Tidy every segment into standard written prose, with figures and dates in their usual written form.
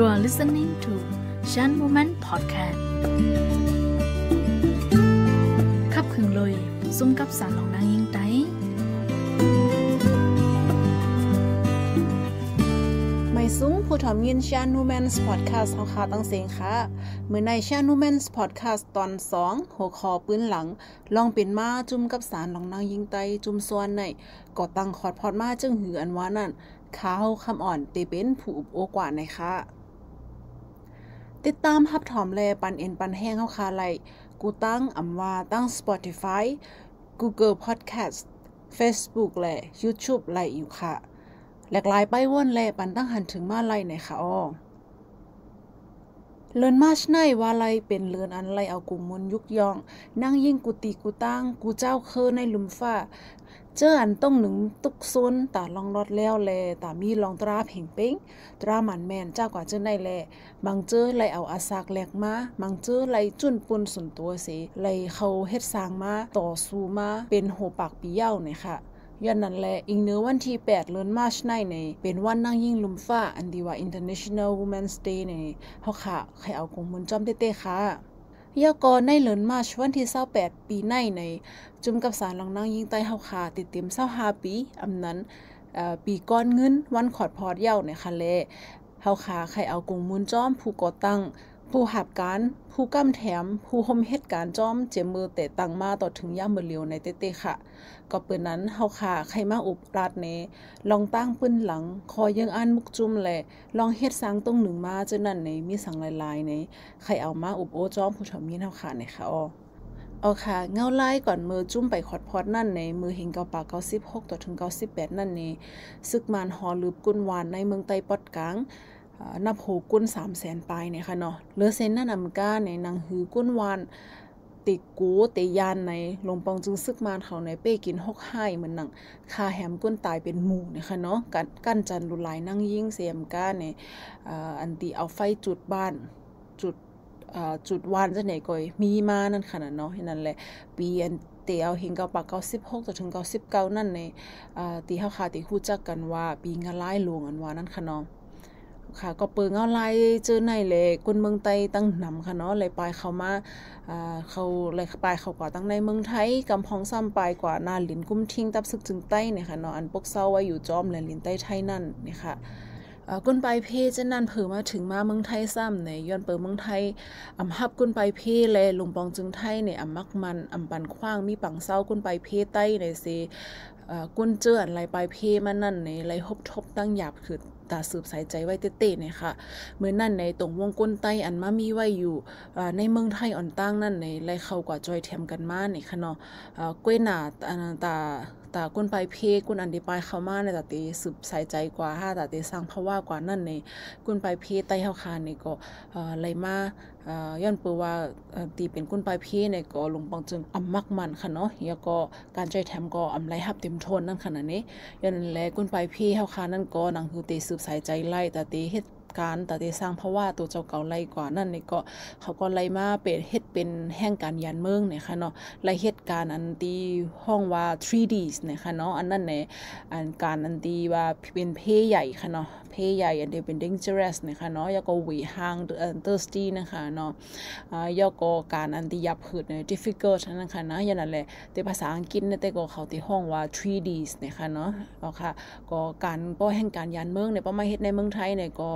You are listening to Shan Moment Podcast ขับขึงเลยซุ้มกับสารหลองนางยิงไตไม่ซุ้งผู้ทำยิน Shan Moment Podcast เอาค่ะตั้งเสียงค่ะเมื่อใน Shan Moment Podcast ตอน2หัวข้อปืนหลังลองเป็นมาจุ่มกับสารหลองนางยิงไตจุ่มส่วนในก็ตั้งคอดพอดมาจึงหืออันว่านั่นข้าวคำอ่อนเตเป็นผู้อุบโอกว่าในค่ะติดตามฮับถอมแลปันเอ็นปันแห้งเฮาคาไลกูตั้งอำว่าตั้ง Spotify Google Podcast Facebook และ YouTube ไลอยู่ค่ะหลากหลายไปว่นแลปันตั้งหันถึงมาไลในค่ะอ้อเลินมาชในว่าไลเป็นเลินอันไลเอากุมมุนยุกยองนั่งยิ่งกูตีกูตั้งกูเจ้าเคอในลุมฟ้าเจออันต้องหนึ่งตุกซนตาลองรอดแล้วแลตามีลองตราเพ่งเป้งตราหมันแมนเจ้ากว่าเจอในแลบางเจอไลเอาอาซากแหลกมาบางเจอไลจุนปุนส่วนตัวเสไลเขาเฮ็ดสร้างมาต่อสู้มาเป็นโหปากปีเย้าเนี่ยค่ะย้อนนั้นแหละอีกเนื้อวันที่8เดือนมาร์ชในเป็นวันนั่งยิ่งลุมฟ้าอันดีว่า International Women's Day ในเฮาค่ะใครเอากงมุนจอมเต้ๆค่ะยากรในเดือนมาร์ชวันที่28ปีในจุ่มกับสารหลองนางยิงใต้เฮาค่ะติดเต็ม25ปีอำนั้นปีก้อนเงินวันขอดพอดเย้าเนี่ยค่ะแลเฮาค่ะใครเอากงมุนจอมผู้ก่อตั้งผู้หับการผู้กำแถมผู้ห่มเหตุการณ์จอมเจมือแต่ตั้งมาต่อถึงย่ามมือเลียวในเต้ๆค่ะก็เปิ้นนั้นเฮาค่ะใครมาอุบราดเนลองตั้งปืนหลังคอยยังอันมุกจุ่มแลลองเฮ็ดสร้างตรงหนึ่งมาจังนั้นในมีสังหลายๆในใครเอามาอุบโอจอมผู้ทำมีเฮาค่ะในค่ะเอาค่ะเงาไล่ก่อนมือจุ่มไปขอดพอดนั่นในมือเห็นเกาปาก96ต่อถึง98นั่นนี่ซึกมานหอลืบกุนวานในเมืองไต้ปอดกลางนับโหกุ้น300,000ปลายเนี่ยค่ะเนาะเหลือเซนนั่นนำก้าในนางหือกุ้นวานติกูเตยานในลงปองจึงซึกมานเขาในเป้กิน6ให้เหมือนหนังคาแหมกุ้นตายเป็นหมู่เนี่ยค่ะเนาะกันจันลุลายนั่งยิ่งเสียมก้าในอันตีเอาไฟจุดบ้านจุดวานจะไหนก่อยมีมานั่นค่ะเนาะนั่นแหละปีอันเตียวเฮงเกาปาก96จนถึง99นั่นในตีเฮาค่ะที่ฮู้จักกันว่าปีงะลายหลวงอันว่านั่นค่ะเนาะค่ะก็เปิงเอาไล่เจอในเลยคนเมืองไต้ตั้งนำค่ะเนาะเลยปลายเข้ามาเขาเลยปลายเข้ากว่าตั้งในเมืองไทยกำพองซ้ำปลายกว่านาหลินกุ้มทิ้งตับซึกจึงใต้เนี่ยค่ะเนาะอันปกเศร้าไว้อยู่จอมและลินใต้ไทยนั่นเนี่ยค่ะกุนไปเพจะนั่นเผื่อมาถึงมาเมืองไทยซ้ำเนี่ยย้อนเปิดเมืองไทยฮับกุนไปเพเลยลุงปองจึงไทยเนี่ยมักมันปันขว้างมีปังเศร้ากุนไปเพใต้ในเซกุนเจออะไรไปเพมันนั่นในไรฮบทบตั้งหยาบคือตาสืบสายใจไว้เต้ๆเนี่ยค่ะเหมือนนั่นในตรงวงก้นไต้อันมามีไว้อยู่ในเมืองไทยอ่อนตั้งนั่นในไรเข้ากว่าจอยแถมกันมาเนี่ยค่ะเนาะก้วยหนาตาก้นไปเพก้นอันดีปลายเข้ามาในตาตีสืบสายใจกว่าตาตีสร้างภาวะกว่านั่นในก้นไปเพไต้เฮาคานี่ก็ไรมาย้อนเปว่าตีเป็นก้นไปเพเนี่ยก็ลงปองจึงมักมันค่ะเนาะแล้วก็การจอยแถมก็ไรฮับเต็มทนนั่นขนาดนี้ย้อนแลก้นไปเพเฮาคานั่นก็นังคือตีสืบสายใจไล่ตาตีเฮ็ดการตาตีสร้างเพราะว่าตัวเจ้าเก่าไล่กว่านั่นนี่ก็เขาก็ไล่มาเป็นเฮ็ดเป็นแห่งการยานเมืองเนี่ยค่ะเนาะไล่เฮ็ดการอันตีห้องว่า 3Ds เนี่ยค่ะเนาะอันนั้นเนี่ยอันการอันตีว่าเป็นเพใหญ่ค่ะเนาะเพใหญ่อันเดียวเป็น dangerous เนี่ยค่ะเนาะแล้วก็หวีห่าง thirsty นะคะเนาะแล้วก็การอันตียับหืดเนี่ย difficult นั่นค่ะนะอย่างนั้นแหละแต่ภาษาอังกฤษเนี่ยแต่ก็เขาที่ห้องว่า 3Ds เนี่ยค่ะเนาะเอาค่ะก็การป้อแห่งการยานเมืองเนี่ยป้อมาเฮ็ดในเมืองไทยเนี่ยก็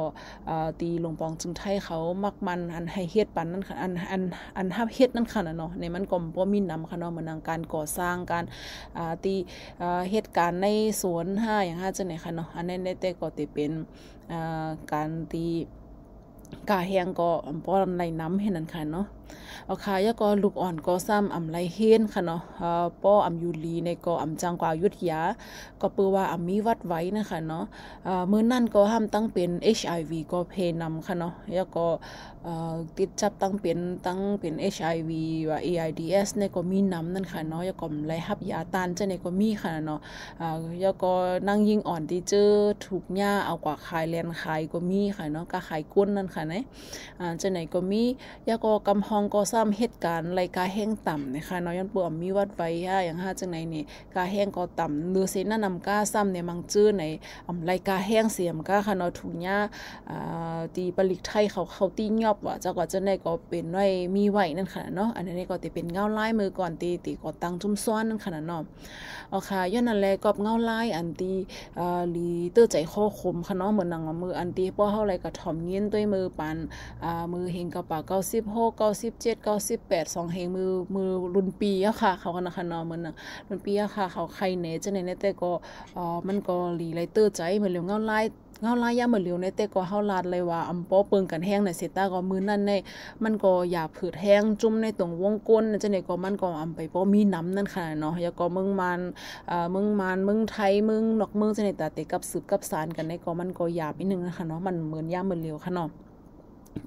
ตีลงปองจึงไทยเขามักมันอันให้เฮ็ดปันนั่นค่ะอันฮับเฮ็ดนั่นค่ะเนาะในมันก็บ่มีนำค่ะเนาะเหมือนการก่อสร้างการตีเหตุการณ์ในสวนอย่างจังไหนค่ะเนาะอันนั้นได้แต่ก็สิเป็นการตีกาแหงก็ป้อนไหลน้ำให้นั่นค่ะเนาะเอาค่ะแล้วก็ลูกอ่อนก็ซ้ำไหลเฮนค่ะเนาะป้อยูลีในก็จังกว่ายุทธยาก็เปือว่ามีวัดไว้นะคะเนาะมื้อนั้นก็ห้ามตั้งเป็น HIV ก็เพนำค่ะเนาะแล้วก็ติดจับตั้งเป็น HIV ว่า AIDS ในก็มีนำนั่นค่ะเนาะแล้วก็ไหลฮับยาต้านจะในก็มีค่ะเนาะแล้วก็นั่งยิงอ่อนที่เจอถูกหญ้าเอากว่าขายแลนขายก็มีค่ะเนาะก็ขายก้นนั่นค่ะนะจะไหนก็มีแล้วก็กำห องก็ซ้ำเหตุการณ์รายการแห้งต่ำนะคะเนาะย้อนเปื่อมีวัดไว้อย่างจังไหนนี่กาแห้งก็ต่ำเลือเซนนำก้าซ้ำเนี่ยมังจื้อในรายการแห้งเสียมก้าค่ะเนาะถุงยาตีปลิกไทยเขาตียอบว่าเจ้าก็จะได้ก็เป็นไว้มีไว้นั่นค่ะเนาะอันนี้ก็ติเป็นเงาลายมือก่อนตีก็ตั้งจุ่มซ้อนนั่นค่ะเนาะเอาค่ะย้อนนั่นแหละก็เงาลายอันตีลีเตอร์ใจข้อคมค่ะเนาะเหมือนหนังมืออันตีป้อเฮาไรก็ถ่อมเงี้ยด้วยมือปันมือเฮงกระปาก96 97 98 2เฮงมือรุ่นปีอะค่ะเขาก็นะคะเนาะเหมือนรุ่นปีอะค่ะเขาใครเนจะในแต่ก็มันก็ลีไรเตอร์ใจเหมือนเหลียวเงาลายยามเหมือนเหลียวในแต่ก็เฮาลาดเลยว่าอำป้อเปิงกันแห้งในเซต้าก็มือนั่นในมันก็อย่าผืดแห้งจุ่มในตรงวงก้นจังได๋ก็มันก็อำไปป้อมีน้ำนั่นค่ะเนาะแล้วก็มึงไทยมึงนอกเมืองจังได๋ตาเตกับสืบกับสารกันในก็มันก็หยาบนิดนึงนะคะเนาะมันเหมือนยามเหมือนเหลียวค่ะเนาะ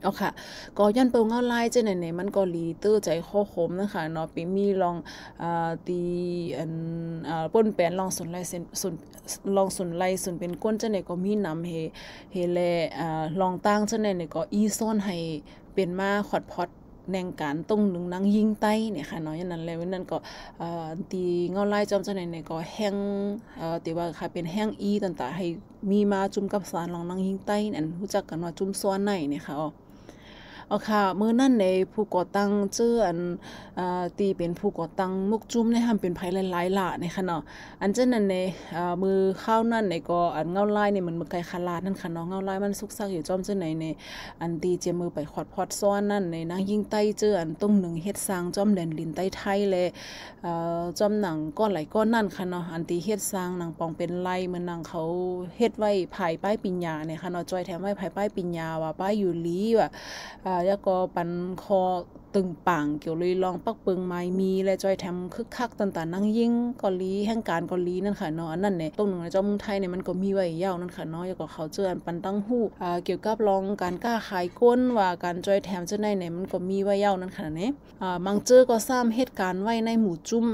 เอาค่ะก็ย้อนเปิงเงาลายจังไหนมันก็ลีเตอร์ใจข้อคมนะคะเนาะปีมีลองตีอันป่นแปนลองสุนไลเส้นลองสุนไลสุนเป็นก้นจังไหนก็มีนำเฮแลลองตั้งจังไหนก็อีซ่อนให้เป็นมาขอดพอดแนงการตรงหนึ่งนางยิงใต้เนี่ยค่ะเนาะอย่างนั้นแล้วนั่นก็ตีเงาลายจอมจังไหนก็แห้งตีว่าค่ะเป็นแห้งอีต่างๆให้มีมาจุ่มกับสารลองนางยิงใต้นั่นรู้จักกันว่าจุ่มซ้อนในเนี่ยค่ะเอาค่ะมื้อนั้นในผู้ก่อตั้งชื่อตีเป็นผู้ก่อตั้งมุกจุ้มในทำเป็นไผหลายๆล่ะในค่ะเนาะอันเจ้านั้นในมือข้าวนั่นในก็อันเงาลายนี่มันมือไก่คาลาดนั่นค่ะเนาะเงาลายมันซุกซักอยู่จอมจังไหนในอันตีเจมือไปขอดพอดซ้อนนั่นในนางยิงใต้เจออันตรงหนึ่งเฮ็ดสร้างจอมแดนลินใต้ไทยเลยจอมหนังก้อนไหลก้อนนั่นค่ะเนาะอันตีเฮ็ดสร้างหนังปองเป็นไล่เหมือนหนังเขาเฮ็ดไว้ภายป้ายปิญญาเนี่ยค่ะเนาะจอยแถมไว้ภายป้ายปิญญาว่าป้ายอยู่ลีว่าแล้วก็ปันคอตึงปังเกี่ยวเลยลองปักเปิงไม้มีและจอยแถมคึกคักต่างๆนั่งยิ่งกอลีแห่งการกอลีนั่นค่ะเนาะอันนั้นเนี่ยตรงหนึ่งในเจ้าเมืองไทยเนี่ยมันก็มีไว้ยาวนั่นค่ะเนาะแล้วก็เขาเจออันปันตั้งหู้เกี่ยวกับลองการกล้าขายก้นว่าการจอยแถมเจ้าในเนี่ยมันก็มีไว้ยาวนั่นค่ะเนี่ยบางเจอก็ซ้ำเหตุการณ์ไว้ในหมู่จุ้ม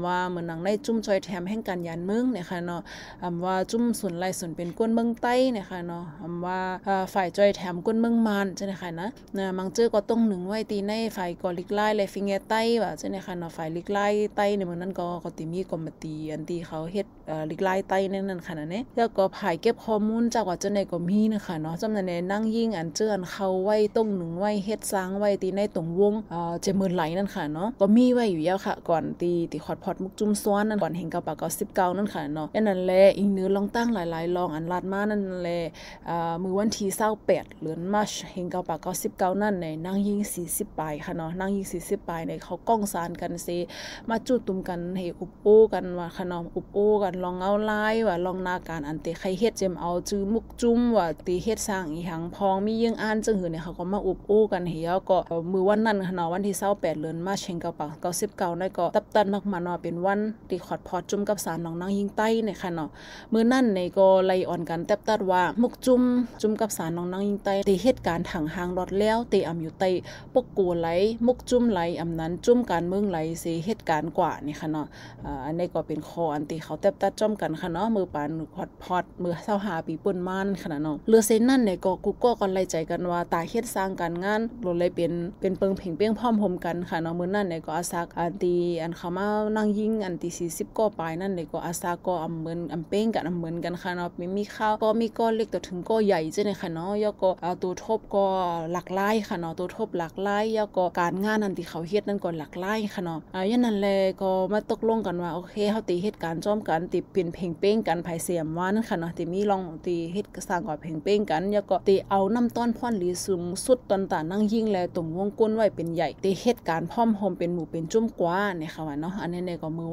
ว่าเหมือนหนังในจุ้มจอยแถมแห่งการยานเมืองเนี่ยค่ะเนาะว่าจุ้มส่วนไรส่วนเป็นก้นเมืองใต้เนี่ยค่ะเนาะว่าฝ่ายจอยแถมก้นเมืองมานใช่ไหมคะนะบางเจอก็ต้องหนึ่งไว้ตีในฝ่ายกอลิกไล่และฟิงเกใต้ว่าใช่ไหมคะเนาะฝ่ายลิกไล่ใต้ในเมืองนั้นก็ติมีกรมตีอันตีเขาเฮ็ดลิกไล่ใต้นั่นค่ะนะเนี่ยแล้วก็ผ่ายเก็บข้อมูลจากว่าเจ้าในก็มีนะคะเนาะจำในนั่งยิ่งอันเจออันเขาไว้ต้องหนึ่งไว้เฮ็ดสร้างไว้ตีในตรงวงเจมือไหลนั่นค่ะเนาะก็มีไว้อยู่แล้วค่ะก่อนตีขอดพอดมุกจุ่มซ้อนนั่นก่อนเห็นกับปาก19นั่นค่ะเนาะนั่นแหละอีกเนื้อลองตั้งหลายๆลองอันลาดมานั่นแหละมือวันที่28เดือนมาร์ชเห็นกับปาก19นั่นในนั่งยิ่ง40ปลายค่ะเนาะนั่งยิ่ง40ปลายในเขาก้องสารกันเซมาจุดตุ่มกันให้อุบโอ้กันว่าค่ะเนาะอุบโอ้กันลองเอาลายว่าลองนาการอันเตใครเฮ็ดเจมเอาจื้อมุกจุ่มว่าตีเฮ็ดสร้างอีหังพองมียิงอ่านจังหือเนี่ยเขาก็มาอุบโอ้กันเหี่ยวก็มือวันนั้นค่ะเนาะวันที่28เดือนมาร์ชเห็นกับปาก99นั่นก็ตับมากมาเนาะเป็นวันที่ขอดพอดจุ่มกับสารน้องนางยิงใต้เนี่ยค่ะเนาะมื้อนั้นในก็ไล่อ่อนกันตัดว่ามุกจุ่มกับสารน้องนางยิงใต้ตีเหตุการณ์ถังหางรถแล้วตีอำอยู่ใต้ปกกูไหลมุกจุ่มไหลอำนั้นจุ่มการเมืองไหลเสียเหตุการณ์กว่านี่ค่ะเนาะอันนี้ก็เป็นคออันตีเขาตัดจ้อมกันค่ะเนาะมือปานพอดมือ25ปีป่นม่านค่ะเนาะเรือเซนนั่นเนี่ยก็กูก็ไล่ใจกันว่าตาเฮ็ดสร้างการงานโลเลยเป็นเปิงเพ่งเปี้ยงพร้อมห่มกันค่ะเนาะมื้อนั้นเนี่ยก็อาศักอันตีอันเขามานั่งยิงอันตี40ก็ปลายนั่นเนี่ยก็อาศักก็อำเหมือนอำเป้งกันอำเหมือนกันค่ะเนาะมีข้าวก็มีก้อนเล็กต่อถึงก็ใหญ่จังได๋ค่ะเนาะแล้วก็ตัวทบก็หลากหลายค่ะเนาะตัวทบหลากหลายแล้วก็การงานอันที่เขาเฮ็ดนั่นก็หลากหลายค่ะเนาะอย่างนั้นแลก็มาตกลงกันว่าโอเคเฮาตีเหตุการณ์จ้อมกันติเป็นเพ่งเป้งกันไผเสียมว่านั่นค่ะเนาะติมีลองตีเฮ็ดสร้างก่อเพ่งเป้งกันแล้วก็ติเอาน้ำต้อนพ่อนหลีสูงสุดตอนตานั่งยิงแลตรงวงก้นไว้เป็นใหญ่ติเหตุการณ์พร้อมโฮมเป็นหมู่เป็นจุ่มกว่าเนี่ยค่ะว่าเนาะอันนี้ก็มือ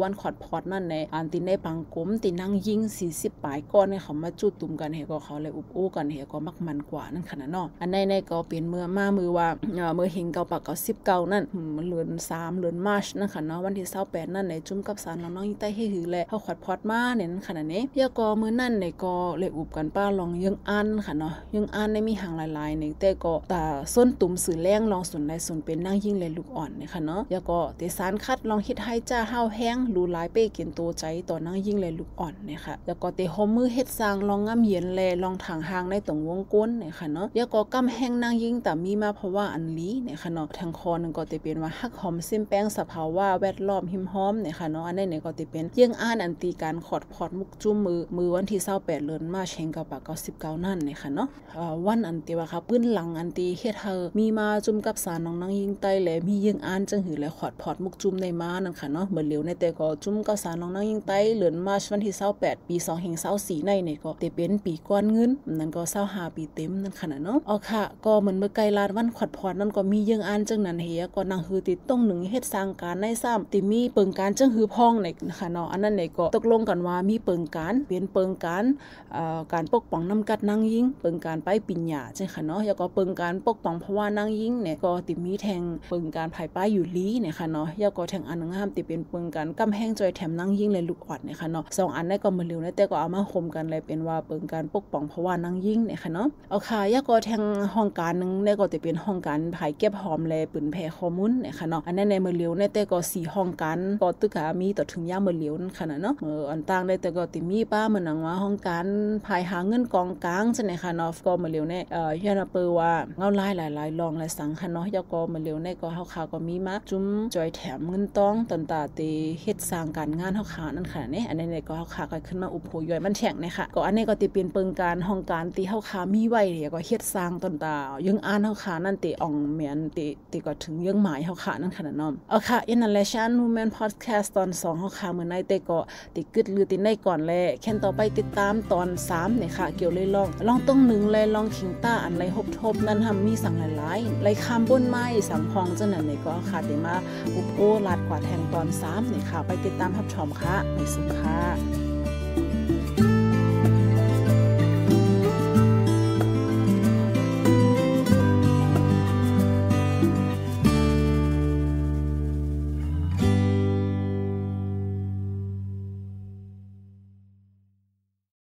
วันขอดพอดนั่นในอันติในปังกลมตินั่งยิง40ปลายก้อนเนี่ยเขามาจุดตุ่มกันเฮก็เขาเลยอุบอู้กันเฮก็มักมันกว่านั่นค่ะเนาะอันในก็เป็นมือว่ามือเฮงเก่าปาก19นั่นเดือน3เดือนมาร์ชนั่นค่ะเนาะวันที่28นั่นในจุ่มกับสารน้องๆใต้ให้หือแล เฮาขวัดพอดมาเนี่ยขนาดนี้ยาก็มื้อนั้นเนี่ยก็เลยอุบกันป้าลองยังอันค่ะเนาะยังอันได้มีหางหลายๆเนี่ยแต่ก็ตาส้นตุ่มสื่อแรงลองสนได้สนเป็นนั่งยิ่งเลยลูกอ่อนเนี่ยค่ะเนาะยาก็เตสารคัดลองเฮ็ดให้จ้าห้าวแห้งรูหลายเป้กินโตใจต่อนั่งยิ่งเลยลูกอ่อนเนี่ยค่ะยาก็เตหอมมือเฮ็ดสร้างลองงำเย็นแลลองถางหางในตรงวงก้นเนี่ยค่ะเนาะยาก็กำแห้งนั่งยิ่งแต่มีมาเพราะว่าอันลีเนี่ยค่ะเนาะทางคอนึงก็เตเป็นว่าฮักหอมซิมแป้งสภาวะแวดล้อมหิมหอมเนี่ยค่ะเนาะอันนี้เนี่ยก็เตเป็นยังอ่านอันตีการขอดพอดมุกจุ่มมือวันที่28เดือนมาเชงกับปาก99นั่นเนี่ยค่ะเนาะวันอันตีว่าค่ะปื้นหลังอันตีเฮ็ดเฮอมีมาจุ่มกับสารน้องนางยิงไตและมียังอ่านจังหือและขอดพอดมุกจุ่มในมานั่นค่ะเนาะเหมือนเหลียวในแต่ก็จุ่มกับสารน้องนางยิงไตเดือนมาวันที่28ปี2024ในเนี่ยก็เตเป็นปีก้อนเงินนั่นก็25ปีเต็มนั่นค่ะเนาะเอาค่ะก็เหมือนเมื่อไกลลาดวันขอดพอดนั่นก็มียังอ่านจังนั้นเฮียก็นางฮือติดต้องหนึ่งเฮ็ดสร้างการในซ้ำติมีเปิงการจังฮือพ้องในค่ะเนาะอันนั้นเนี่ยก็ตกลงกันว่ามีเปิงการเป็นเปิงการการปกป้องน้ำกัดนางยิงเปิงการไปปิญญาจังค่ะเนาะแล้วก็เปิงการปกป้องเพราะว่านางยิงเนี่ยก็ติมีแทงเปิงการภายป้ายอยู่ลีเนี่ยค่ะเนาะแล้วก็แทงอันนึงห้ามติเป็นเปิงการกำแห้งจอยแถมนางยิงเลยลูกอ่อนเนี่ยค่ะเนาะ2อันได้ก็มาเร็วนะแต่ก็เอามาคมกันเลยเป็นว่าเปิงการปกป้องเพราะว่านางยิงเนี่ยค่ะเนาะเอาค่ะแล้วก็แทงห้องการนึงได้ก็ติเป็นห้องการภายเก็บหอมแลปืนแผ่ข้อมูลเนี่ยค่ะเนาะอันนั้นในมาเร็วในแต่ก็4ห้องการก็ตึกมีต่อถึงยามมาเร็วนั่นค่ะเนาะอันต่างได้แต่ก็ติมีป้าเหมือนหนังว่าห้องการภายหาเงินกองกลางจังได๋ค่ะเนาะก็มาเร็วเนี่ยยานาเปอว่าเงาลายหลายๆลองหลายสังค่ะเนาะยาก็มาเร็วเนี่ยก็เฮาขาก็มีมาจุ้มจอยแถมเงินต้องตันตาเตเฮ็ดสร้างการงานเฮาขานั่นค่ะเนี่ยอันนี้เนี่ยก็เฮาขาก็ขึ้นมาอุปโภคย่อยมันแข็งเนี่ยค่ะก็อันนี้ก็ติเป็นเปิงการห้องการตีเฮาขามีไว้เนี่ยก็เฮ็ดสร้างตันตายังอ่านเฮาขานั่นติอ่องเหมียนติก็ถึงยังหมายเฮาขานั่นค่ะเนาะเอาค่ะอินนั่นแหละชันวูแมนพอดแคสต์ตอน2เฮาขามื้อในแต่ก็ติกึดลือติได้ก่อนแลแค่นต่อไปติดตามตอน3เนี่ยค่ะเกี่ยวเลยลองต้อง1เลยลองขิงต้าอันไรทบนั่นทำมีสั่งหลายๆไรคำบนไม้สังพองจังนั้นเนี่ยก็ค่ะเดี๋ยวมาอุปโอลาดกว่าแทงตอน3เนี่ยค่ะไปติดตามรับชมค่ะในสุขค่ะ